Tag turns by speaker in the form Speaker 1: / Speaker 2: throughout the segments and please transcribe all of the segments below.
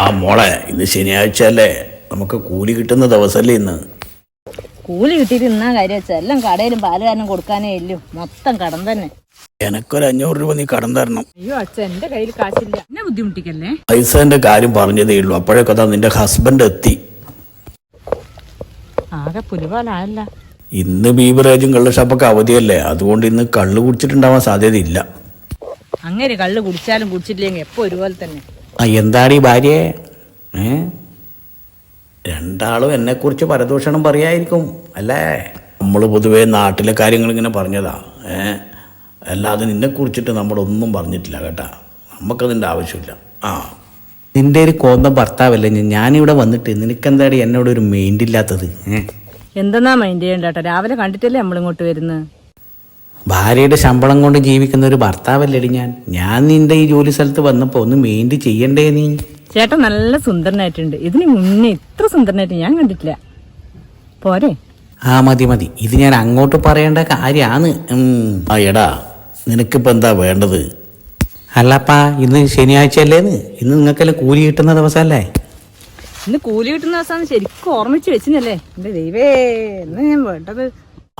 Speaker 1: ആ മോളെ, ഇന്ന് ശനിയാഴ്ച അല്ലേ, നമുക്ക് കൂലി കിട്ടുന്ന ദിവസമല്ലേ ഇന്ന്.
Speaker 2: കൂലി കിട്ടിയിട്ട് ഇന്നാ കാര്യം വെച്ചാൽ എല്ലാം കടയിലും പാലുകാരനും കൊടുക്കാനേ ഇല്ലു, മൊത്തം കടം തന്നെ.
Speaker 1: എനക്കൊരു 500 രൂപ നീ കടം തരണം.
Speaker 2: അയ്യോ അച്ഛ, എന്റെ കയ്യിൽ കാശില്ല, എന്നെ ബുദ്ധിമുട്ടിക്കല്ലേ.
Speaker 1: പൈസന്റെ കാര്യം പറഞ്ഞതേ ഉള്ളൂ, അപ്പോഴേക്കതാ നിന്റെ ഹസ്ബൻഡ് എത്തി.
Speaker 2: ആകെ പുലിവാലായല്ല.
Speaker 1: ഇന്ന് ബീവറേജും കള്ള് ഷാപ്പൊക്കെ അവധിയല്ലേ, അതുകൊണ്ട് ഇന്ന് കള്ള് കുടിച്ചിട്ടുണ്ടാവാൻ സാധ്യതയില്ല.
Speaker 2: അങ്ങനെ കള്ള് കുടിച്ചാലും കുടിച്ചിട്ടില്ലെങ്കിൽ എപ്പോ ഒരുപോലെ തന്നെ.
Speaker 1: ആ എന്താണ് ഈ ഭാര്യയെ? രണ്ടാളും എന്നെക്കുറിച്ച് പരദൂഷണം പറയായിരിക്കും അല്ലേ? നമ്മൾ പൊതുവേ നാട്ടിലെ കാര്യങ്ങൾ ഇങ്ങനെ പറഞ്ഞതാ. അല്ലാതെ നിന്നെക്കുറിച്ചിട്ട് നമ്മളൊന്നും പറഞ്ഞിട്ടില്ല കേട്ടാ, നമുക്കതിൻ്റെ ആവശ്യമില്ല. ആ നിന്റെ ഒരു കോന്തം ഭർത്താവല്ലേ ഞാനിവിടെ വന്നിട്ട് നിനക്കെന്താടി എന്നോടൊരു മൈൻഡ് ഇല്ലാത്തത്?
Speaker 2: എന്തെന്നാ മൈൻഡ് ചെയ്യണ്ട, രാവിലെ കണ്ടിട്ടല്ലേ നമ്മളിങ്ങോട്ട് വരുന്നത്.
Speaker 1: ഭാര്യയുടെ ശമ്പളം കൊണ്ട് ജീവിക്കുന്ന ഒരു ഭർത്താവല്ലേടി ഞാൻ നിന്റെ ഈ ജോലി സ്ഥലത്ത് വന്നപ്പോൾ ഒന്ന് മെയിൻറ്റ് ചെയ്യണ്ടേ നീ? ചേട്ടൻ
Speaker 2: നല്ല സുന്ദരനായിട്ടുണ്ട്, ഇതിന് മുന്നേ ഇത്ര സുന്ദരനായിട്ട് ഞാൻ കണ്ടിട്ടില്ല. പോരെ?
Speaker 1: ആ മതി മതി, ഇത് ഞാൻ അങ്ങോട്ട് പറയേണ്ട കാര്യമാണ്. ആ എടാ, നിനക്കിപ്പോൾ എന്താ വേണ്ടത്? അല്ലപ്പാ, ഇന്ന് ശനിയാഴ്ച അല്ലേന്ന്, ഇന്ന് നിങ്ങൾക്കെല്ലാം കൂലി കിട്ടുന്ന ദിവസമല്ലേ?
Speaker 2: ഇന്ന് കൂലി കിട്ടുന്ന ദിവസമാണ് ശരിക്കും ഓർമ്മിച്ച് വെച്ചിനല്ലേ. എന്റെ ദൈവേ, എന്നാ ഞാൻ വേണ്ടത്?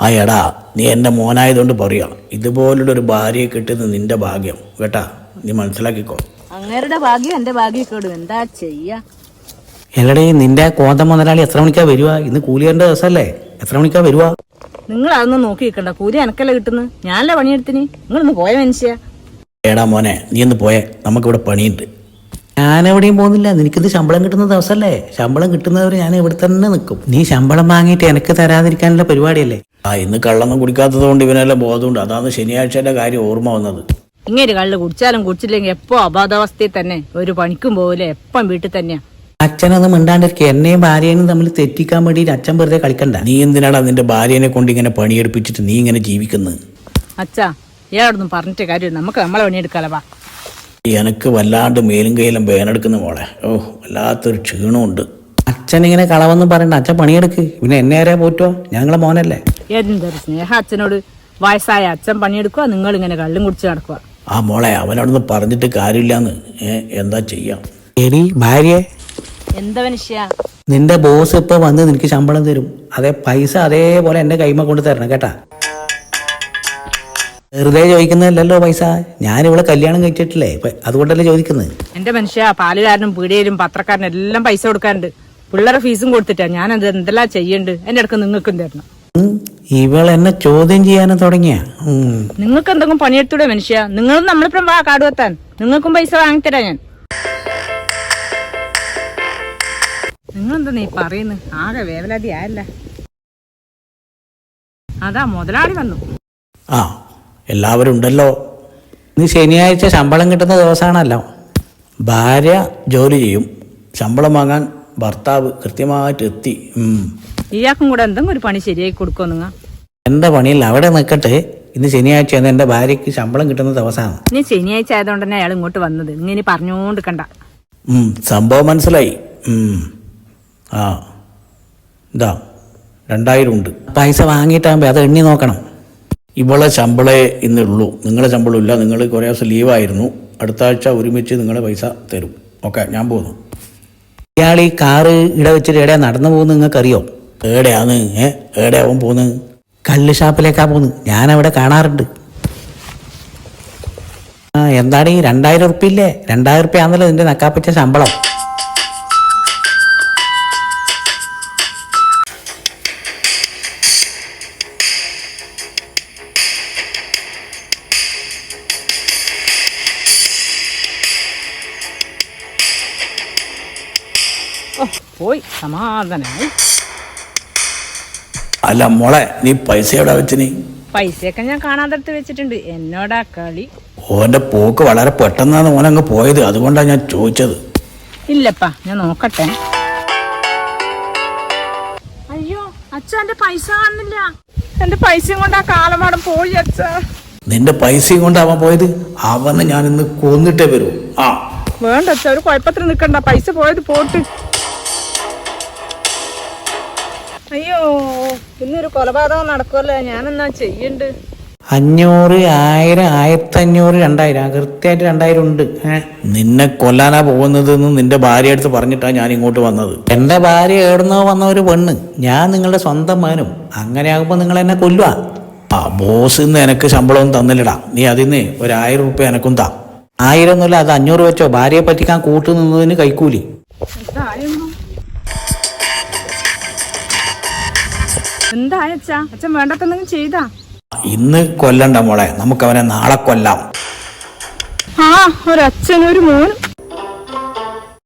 Speaker 1: ആ എടാ, നീ എൻ്റെ മോനായതുകൊണ്ട് പറയാം, ഇതുപോലുള്ളൊരു ഭാര്യയെ കിട്ടുന്നത് നിന്റെ ഭാഗ്യം കേട്ടാ, നീ മനസ്സിലാക്കിക്കോ.
Speaker 2: അങ്ങേരുടെ ഭാഗ്യം എന്റെ ഭാഗ്യക്കേടും, എന്താ ചെയ്യാ?
Speaker 1: എല്ലടേ, നിന്റെ കോന്ത മുതലാളി എത്ര മണിക്കാ വരുക? ഇന്ന് കൂലിയേണ്ട ദിവസമല്ലേ, എത്ര മണിക്കാ വരുക?
Speaker 2: നിങ്ങൾ അതൊന്നും നോക്കി നിൽക്കണ്ട, കൂലി എനക്കല്ലേ കിട്ടുന്നത്, ഞാനല്ലേ പണിയെടുത്തിന്. നിങ്ങളൊന്ന് പോയ മനുഷ്യ.
Speaker 1: ഏടാ മോനെ, നീ ഒന്ന് പോയേ, നമുക്കിവിടെ പണിയുണ്ട്. ഞാനെവിടെയും പോകുന്നില്ല, നിനക്കിത് ശമ്പളം കിട്ടുന്ന ദിവസമല്ലേ, ശമ്പളം കിട്ടുന്നവർ ഞാൻ ഇവിടെ തന്നെ നിൽക്കും. നീ ശമ്പളം വാങ്ങിയിട്ട് എനിക്ക് തരാതിരിക്കാനുള്ള പരിപാടിയല്ലേ? ആ ഇന്ന് കള്ളൊന്നും കുടിക്കാത്തത് കൊണ്ട് ഇവനെല്ലാം ബോധമുണ്ട്, അതാണ് ശനിയാഴ്ചയുടെ കാര്യം ഓർമ്മ വന്നത്.
Speaker 2: ഇങ്ങനെ കള്ള് കുടിച്ചാലും കുടിച്ചില്ലെങ്കിൽ എപ്പോ അബാധാവസ്ഥയിൽ തന്നെ, ഒരു പണിക്കും പോവില്ല, എപ്പം വീട്ടിൽ തന്നെയാ.
Speaker 1: അച്ഛനൊന്നും മിണ്ടാണ്ടിരിക്കുക, എന്നെയും ഭാര്യനും തമ്മിൽ തെറ്റിക്കാൻ വേണ്ടിയിട്ട് അച്ഛൻ വെറുതെ കളിക്കണ്ട. നീ എന്തിനാടാ നിന്റെ ഭാര്യനെ കൊണ്ട് ഇങ്ങനെ പണിയെടുപ്പിച്ചിട്ട് നീ ഇങ്ങനെ ജീവിക്കുന്നത്?
Speaker 2: അച്ഛാ, ഇയാളോടൊന്നും പറഞ്ഞിട്ട് കാര്യം, നമുക്ക് നമ്മളെ പണിയെടുക്കാലവാ.
Speaker 1: എനിക്ക് വല്ലാണ്ട് മേലും കയ്യിലും വേനെടുക്കുന്ന മോളെ, വല്ലാത്തൊരു ക്ഷീണമുണ്ട്. അച്ഛനിങ്ങനെ കളവെന്ന് പറയണ്ട, അച്ഛൻ പണിയെടുക്ക്, പിന്നെ എന്നെ ആരാ പോറ്റുക? ഞങ്ങളെ മോനല്ലേ.
Speaker 2: എന്തൊരു സ്നേഹ അച്ഛനോട്. വയസ്സായ അച്ഛൻ പണിയെടുക്കുക, നിങ്ങൾ ഇങ്ങനെ കള്ളും കുടിച്ച് നടക്കുക.
Speaker 1: ആ മോളെ, അവനോടൊന്ന് പറഞ്ഞിട്ട് കാര്യമില്ലാന്ന്. എന്താ ചെയ്യാം? എടി ഭാര്യ,
Speaker 2: എന്താ മനുഷ്യ?
Speaker 1: നിന്റെ ബോസ് ഇപ്പൊ വന്ന് നിനക്ക് ശമ്പളം തരും, അതേ പൈസ അതേപോലെ എന്റെ കൈമ കൊണ്ട് തരണം കേട്ടാ. വെറുതെ ചോദിക്കുന്നതല്ലോ പൈസ, ഞാനിവിടെ കല്യാണം കഴിച്ചിട്ടില്ലേ, അതുകൊണ്ടല്ലേ ചോദിക്കുന്നത്.
Speaker 2: എന്റെ മനുഷ്യ, പാലുകാരനും പീടികയിലും പത്രക്കാരനും എല്ലാം പൈസ കൊടുക്കാറുണ്ട്, പിള്ളേരെ ഫീസും കൊടുത്തിട്ടാ ഞാൻ അത് എന്തെല്ലാം ചെയ്യണ്ട്. എന്റെ അടുക്ക് നിങ്ങൾക്കും തരണം.
Speaker 1: ഇവൾ എന്നെ ചോദ്യം ചെയ്യാനും തുടങ്ങിയ.
Speaker 2: നിങ്ങൾക്ക് എന്തെങ്കിലും പണിയെടുത്തൂടെ മനുഷ്യ? നിങ്ങളും നമ്മളിപ്പം വാ കാട് വെത്താൻ, നിങ്ങൾക്കും പൈസ വാങ്ങിത്തരാ ഞാൻ. നിങ്ങളെന്താ നീ പറയുന്നു? ആകെ വേവലാതി ആയല്ല. അതാ മുതലാളി വന്നു.
Speaker 1: ആ എല്ലാവരും ഉണ്ടല്ലോ. ഇന്ന് ശനിയാഴ്ച ശമ്പളം കിട്ടുന്ന ദിവസമാണല്ലോ. ഭാര്യ ജോലി ചെയ്യും, ശമ്പളം വാങ്ങാൻ ഭർത്താവ് കൃത്യമായിട്ട് എത്തി.
Speaker 2: ഇയാൾക്കും കൂടെ എന്തെങ്കിലും ഒരു പണി ശരിയായി കൊടുക്കോ നിങ്ങൾ?
Speaker 1: എന്റെ പണിയിൽ അവിടെ നിൽക്കട്ടെ, ഇന്ന് ശനിയാഴ്ച എന്റെ ഭാര്യക്ക് ശമ്പളം കിട്ടുന്ന ദിവസമാണ്.
Speaker 2: ഇനി ശനിയാഴ്ച ആയതുകൊണ്ട് തന്നെ അയാൾ ഇങ്ങോട്ട് വന്നത്, ഇങ്ങനെ പറഞ്ഞോണ്ട് കണ്ട.
Speaker 1: സംഭവം മനസ്സിലായി. ആ ഇതാ 2000 ഉണ്ട്. പൈസ വാങ്ങിയിട്ടാകുമ്പോൾ അത് എണ്ണി നോക്കണം. ഇവളെ ശമ്പളേ ഇന്നുള്ളൂ, നിങ്ങളെ ശമ്പളം ഇല്ല. നിങ്ങൾ കുറേ ദിവസം ലീവായിരുന്നു, അടുത്ത ആഴ്ച ഒരുമിച്ച് നിങ്ങളെ പൈസ തരും. ഓക്കെ, ഞാൻ പോകുന്നു. ഇയാൾ ഈ കാറ് ഇട വെച്ചിട്ട് എവിടെയാ നടന്നു പോകുന്നത് നിങ്ങൾക്കറിയോ? എവിടെയാന്ന്? എവിടെയാവും പോകുന്നത്? കള്ള് ഷാപ്പിലേക്കാ പോകുന്നത്, ഞാനവിടെ കാണാറുണ്ട്. ആ എന്താണ് ഈ 2000 ഉറുപ്പ്യ ഇല്ലേ? 2000 ഉറുപ്പ്യ ആണല്ലോ നിന്റെ നക്കാപ്പിച്ച ശമ്പളം.
Speaker 2: പോയി സമാധാനായി.
Speaker 1: അല്ല മോളെ, നീ പൈസ എവിടെ വെച്ച്? നീ
Speaker 2: പൈസയൊക്കെ ഞാൻ കാണാതെടുത്ത് വെച്ചിട്ടുണ്ട്, എന്നോടാ കളി.
Speaker 1: ഓന്റെ പോക്ക് വളരെ പെട്ടെന്നാണ് ഓനങ്ങ് പോയത്, അതുകൊണ്ടാണ് ഞാൻ ചോദിച്ചത്.
Speaker 2: ഇല്ലപ്പാ, ഞാൻ നോക്കട്ടെ. അയ്യോ അച്ഛ, എന്റെ പൈസ കാണുന്നില്ല. എന്റെ പൈസയും കൊണ്ട് ആ കാലമാടം പോയി അച്ഛ.
Speaker 1: നിന്റെ പൈസയും കൊണ്ട് അവൻ പോയത്? അവനെ ഞാൻ ഇന്ന് കൊന്നിട്ടേ വരൂ. ആ
Speaker 2: വേണ്ട അച്ഛ, ഒരു കുഴപ്പത്തിൽ നിൽക്കണ്ട, പൈസ പോയത് പോട്ട്. അയ്യോ, ഇന്നൊരു കൊലപാതകം നടക്കുമല്ലോ, ഞാനെന്നാ ചെയ്യണ്ട്?
Speaker 1: 500, 1000, 1500, 2000, കൃത്യമായിട്ട് 2000 ഉണ്ട്. നിന്നെ കൊല്ലാനാ പോകുന്നതെന്ന് നിന്റെ ഭാര്യ അടുത്ത് പറഞ്ഞിട്ടാണ് ഞാൻ ഇങ്ങോട്ട് വന്നത്. എൻ്റെ ഭാര്യ എവിടുന്നോ വന്ന ഒരു പെണ്ണ്, ഞാൻ നിങ്ങളുടെ സ്വന്തം മകനും. അങ്ങനെ ആകുമ്പോൾ നിങ്ങൾ എന്നെ കൊല്ലുക. ബോസ് ഇന്ന് എനക്ക് ശമ്പളമൊന്നും തന്നില്ലടാ, നീ അതിന്ന് ഒരു 1000 റുപ്യ എനക്കും താ. 1000 ഒന്നുമില്ല, അത് 500 വെച്ചോ. ഭാര്യയെ പറ്റിക്കാൻ കൂട്ടു നിന്നതിന് കൈക്കൂലി.
Speaker 2: എന്തായച്ചാ അച്ഛൻ വേണ്ടത്തെന്തെങ്കിലും ചെയ്താ?
Speaker 1: ഇന്ന് കൊല്ലണ്ട മോളെ, നമുക്ക് അവനെ നാളെ കൊല്ലാം.
Speaker 2: ഒരച്ഛനും ഒരു മോനും.